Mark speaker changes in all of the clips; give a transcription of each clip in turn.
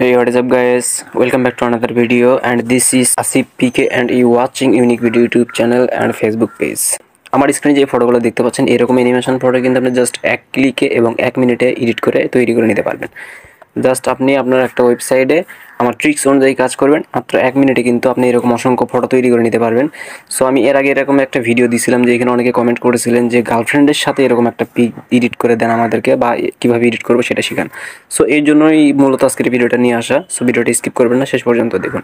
Speaker 1: Hey, what is up guys? Welcome back to another video, and this is Asif PK and you watching unique video YouTube channel and Facebook page. আমার স্ক্রিনে যে ফটোগুলো দেখতে পাচ্ছেন এরকম animation photo কিন্তু আপনি জাস্ট এক ক্লিকে এবং এক মিনিটে এডিট করে তৈরি করে নিতে পারবেন। জাস্ট আপনি আপনার একটা ওয়েবসাইটে আমার ট্রিক্স অনুযায়ী কাজ করবেন, মাত্র এক মিনিটে কিন্তু আপনি এরকম অসংখ্য ফটো তৈরি করে নিতে পারবেন। সো আমি এর আগে এরকম একটা ভিডিও দিয়েছিলাম যে এখানে অনেকে কমেন্ট করেছিলেন যে গার্লফ্রেন্ডের সাথে এরকম একটা পিক এডিট করে দেন আমাদেরকে, বা কীভাবে এডিট করবো সেটা শেখান। সো এই জন্যই মূলত আজকের ভিডিওটা নিয়ে আসা। সো ভিডিওটা স্কিপ করবেন না, শেষ পর্যন্ত দেখুন।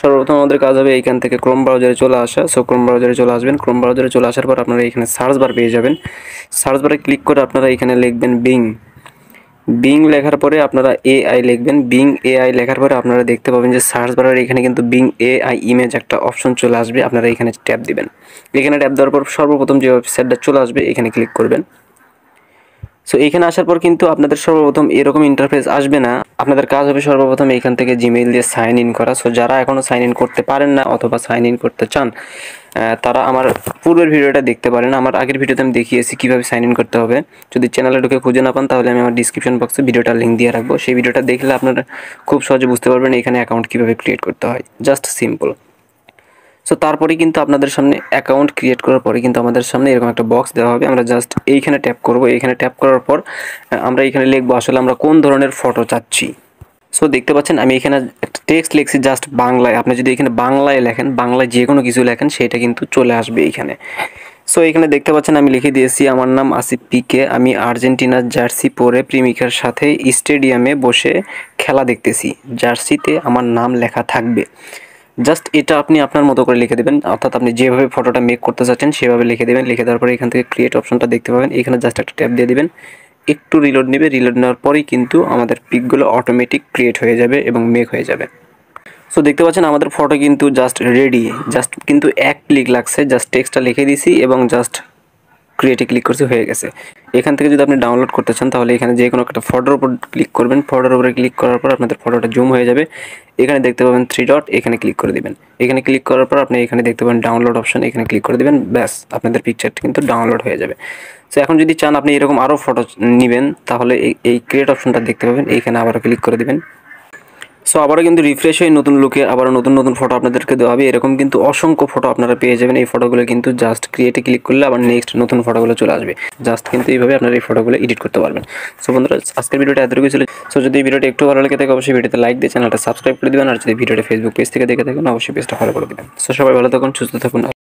Speaker 1: সর্বপ্রথম আমাদের কাজ হবে এইখান থেকে ক্রোম ব্রাউজারে চলে আসা। সো ক্রোম ব্রাউজারে চলে আসবেন। ক্রোম ব্রাউজারে চলে আসার পর আপনারা এখানে সার্চ বার পেয়ে যাবেন। সার্চ বারে ক্লিক করে আপনারা এখানে লিখবেন বিং লেখার পরে আপনারা এআই লিখবেন। বিং এআই লেখার পরে আপনারা দেখতে পাবেন যে সার্চ বারের এখানে কিন্তু বিং এআই ইমেজ একটা অপশন চলে আসবে। আপনারা এখানে ট্যাপ দিবেন। এখানে ট্যাপ দেওয়ার পর সর্বপ্রথম যে ওয়েবসাইটটা চলে আসবে এখানে ক্লিক করবেন। সো এইখানে আসার পর কিন্তু আপনাদের সর্বপ্রথম এরকম ইন্টারফেস আসবে না। আপনাদের কাজ হবে সর্বপ্রথম এইখান থেকে জিমেইল দিয়ে সাইন ইন করা। সো যারা এখনও সাইন ইন করতে পারেন না অথবা সাইন ইন করতে চান তারা আমার পূর্বের ভিডিওটা দেখতে পারেন। আমার আগের ভিডিওতে আমি দেখিয়েছি কীভাবে সাইন ইন করতে হবে। যদি চ্যানেলে ঢুকে খুঁজে না পান তাহলে আমি আমার ডিসক্রিপশন বক্সে ভিডিওটার লিঙ্ক দিয়ে রাখবো। সেই ভিডিওটা দেখলে আপনারা খুব সহজে বুঝতে পারবেন এখানে অ্যাকাউন্ট কীভাবে ক্রিয়েট করতে হয়। Just simple. সো তারপরে কিন্তু আপনাদের সামনে অ্যাকাউন্ট ক্রিয়েট করার পরে কিন্তু আমাদের সামনে এরকম একটা বক্স দেওয়া হবে। আমরা জাস্ট এইখানে ট্যাপ করব। এইখানে ট্যাপ করার পর আমরা এখানে লিখবো আসলে আমরা কোন ধরনের ফটো চাচ্ছি। সো দেখতে পাচ্ছেন আমি এখানে একটা টেক্সট লিখছি জাস্ট বাংলায়। আপনি যদি এখানে বাংলায় লেখেন, বাংলায় যে কোনো কিছু লেখেন সেটা কিন্তু চলে আসবে এইখানে। সো এখানে দেখতে পাচ্ছেন আমি লিখে দিয়েছি আমার নাম আসিফ পিকে, আমি আর্জেন্টিনার জার্সি পরে প্রেমিকার সাথে স্টেডিয়ামে বসে খেলা দেখতেছি, জার্সিতে আমার নাম লেখা থাকবে। জাস্ট এটা আপনি আপনার মতো করে লিখে দেবেন, অর্থাৎ আপনি যেভাবে ফটোটা মেক করতে চাচ্ছেন সেভাবে লিখে দেবেন। লিখে দেওয়ার পরে এখান থেকে ক্রিয়েট অপশনটা দেখতে পাবেন। এখানে জাস্ট একটা ট্যাপ দিয়ে দিবেন। একটু রিলোড নেবে। রিলোড নেওয়ার পরেই কিন্তু আমাদের পিকগুলো অটোমেটিক ক্রিয়েট হয়ে যাবে এবং মেক হয়ে যাবে। সো দেখতে পাচ্ছেন আমাদের ফটো কিন্তু জাস্ট রেডি। জাস্ট কিন্তু এক ক্লিক লাগছে। জাস্ট টেক্সটটা লিখে দিয়েছি এবং জাস্ট ক্রিয়েটে ক্লিক করছি, হয়ে গেছে। এখান থেকে যদি আপনি ডাউনলোড করতে চান তাহলে এখানে যে কোনো একটা ফটোর উপর ক্লিক করবেন। ফটোর উপরে ক্লিক করার পর আপনাদের ফটোটা জুম হয়ে যাবে। এখানে দেখতে পাবেন 3 ডট, এখানে ক্লিক করে দিবেন। এখানে ক্লিক করার পর আপনি এখানে দেখতে পাবেন ডাউনলোড অপশন, এখানে ক্লিক করে দিবেন। ব্যাস, আপনাদের পিকচারটি কিন্তু ডাউনলোড হয়ে যাবে। সো এখন যদি চান আপনি এরকম আরও ফটো নেবেন তাহলে এই ক্রিয়েট অপশনটা দেখতে পাবেন। এইখানে আবারও ক্লিক করে দিবেন। সো আবারও কিন্তু রিফ্রেশ হয়ে নতুন লুকে আবারও নতুন ফটো আপনাদেরকে দেওয়া হবে। এরকম কিন্তু অসংখ্য ফটো আপনারা পেয়ে যাবেন। এই ফটোগুলো কিন্তু জাস্ট ক্রিয়েটে ক্লিক করলে আবার নেক্সট নতুন ফটোগুলো চলে আসবে। জাস্ট কিন্তু এইভাবে আপনারা এই ফটোগুলো এডিট করতে পারবেন। সো বন্ধুরা, আজকের ভিডিওটা এতটুকু ছিল। সো যদি এই ভিডিওটা একটু ভালো লেগে থাকে অবশ্যই ভিডিওতে লাইক দিয়ে চ্যানেলটা সাবস্ক্রাইব করে দেবেন। আর যদি ভিডিওটা ফেসবুক পেজ থেকে দেখে থাকেন অবশ্যই পেজটা ফলো করে দেবেন। সো সবাই ভালো থাকুন, সুস্থ থাকুন।